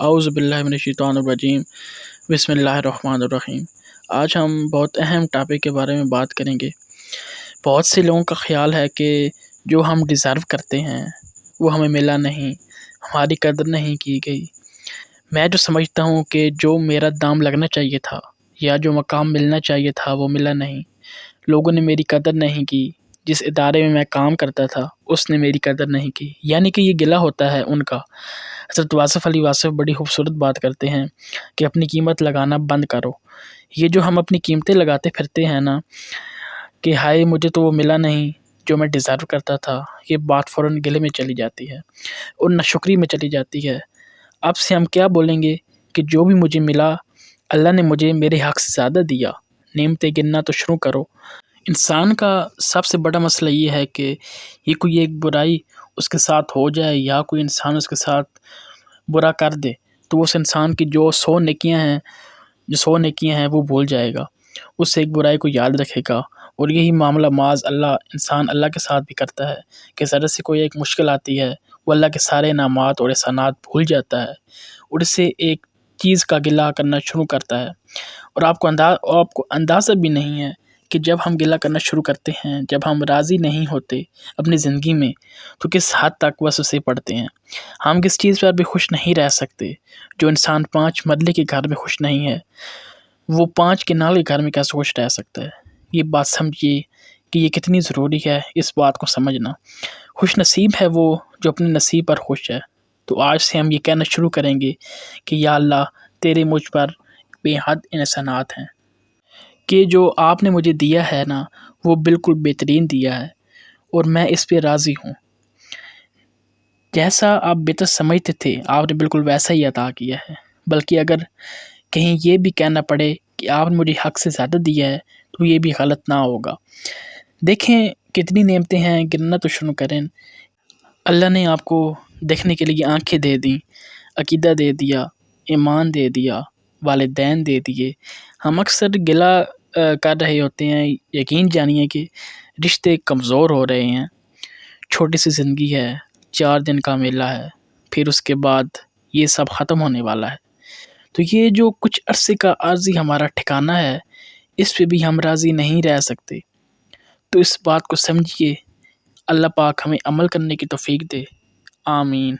اعوذ باللہ من الشیطان الرجیم بسم اللہ الرحمن الرحیم۔ آج ہم بہت اہم ٹاپک کے بارے میں بات کریں گے۔ بہت سے لوگوں کا خیال ہے کہ جو ہم ڈیزرو کرتے ہیں وہ ہمیں ملا نہیں، ہماری قدر نہیں کی گئی۔ میں جو سمجھتا ہوں کہ جو میرا دام لگنا چاہیے تھا یا جو مقام ملنا چاہیے تھا وہ ملا نہیں۔ لوگوں نے میری قدر نہیں کی، جس ادارے میں میں کام کرتا تھا اس نے میری قدر نہیں کی، یعنی کہ یہ گلہ ہوتا ہے ان کا۔ حضرت واصف علی واصف بڑی خوبصورت بات کرتے ہیں کہ اپنی قیمت لگانا بند کرو۔ یہ جو ہم اپنی قیمتیں لگاتے پھرتے ہیں نا کہ ہائے مجھے تو وہ ملا نہیں جو میں ڈیزرو کرتا تھا، یہ بات فوراً گلے میں چلی جاتی ہے اور ناشکری میں چلی جاتی ہے۔ اب سے ہم کیا بولیں گے کہ جو بھی مجھے ملا اللہ نے مجھے میرے حق سے زیادہ دیا، نعمتیں گننا تو شروع کرو۔ انسان کا سب سے بڑا مسئلہ یہ ہے کہ یہ کوئی ایک برائی اس کے ساتھ ہو جائے یا کوئی انسان اس کے ساتھ برا کر دے تو اس انسان کی جو 100 نیکیاں ہیں وہ بھول جائے گا، اس سے ایک برائی کو یاد رکھے گا۔ اور یہی معاملہ معاذ اللہ انسان اللہ کے ساتھ بھی کرتا ہے کہ ذرا سے کوئی ایک مشکل آتی ہے وہ اللہ کے سارے انعامات اور احسانات بھول جاتا ہے اور اس سے ایک چیز کا گلہ کرنا شروع کرتا ہے۔ اور آپ کو اندازہ بھی نہیں ہے کہ جب ہم گلہ کرنا شروع کرتے ہیں، جب ہم راضی نہیں ہوتے اپنی زندگی میں تو کس حد تک وسوسے پڑتے ہیں۔ ہم کس چیز پر بھی خوش نہیں رہ سکتے۔ جو انسان 5 مرلے کے گھر میں خوش نہیں ہے وہ 5 کنال کے گھر میں کیسے خوش رہ سکتا ہے۔ یہ بات سمجھیے کہ یہ کتنی ضروری ہے اس بات کو سمجھنا۔ خوش نصیب ہے وہ جو اپنے نصیب پر خوش ہے۔ تو آج سے ہم یہ کہنا شروع کریں گے کہ یا اللہ تیرے مجھ پر بے حد احسانات ہیں کہ جو آپ نے مجھے دیا ہے نا وہ بالکل بہترین دیا ہے اور میں اس پہ راضی ہوں۔ جیسا آپ بہتر سمجھتے تھے آپ نے بالکل ویسا ہی عطا کیا ہے، بلکہ اگر کہیں یہ بھی کہنا پڑے کہ آپ نے مجھے حق سے زیادہ دیا ہے تو یہ بھی غلط نہ ہوگا۔ دیکھیں کتنی نعمتیں ہیں، گننا تو شروع کریں۔ اللہ نے آپ کو دیکھنے کے لیے آنکھیں دے دیں، عقیدہ دے دیا، ایمان دے دیا، والدین دے دیے۔ ہم اکثر گلہ کر رہے ہوتے ہیں، یقین جانیے کہ رشتے کمزور ہو رہے ہیں۔ چھوٹی سی زندگی ہے، 4 دن کا میلہ ہے، پھر اس کے بعد یہ سب ختم ہونے والا ہے۔ تو یہ جو کچھ عرصے کا عارضی ہمارا ٹھکانہ ہے اس پہ بھی ہم راضی نہیں رہ سکتے۔ تو اس بات کو سمجھیے، اللہ پاک ہمیں عمل کرنے کی توفیق دے، آمین۔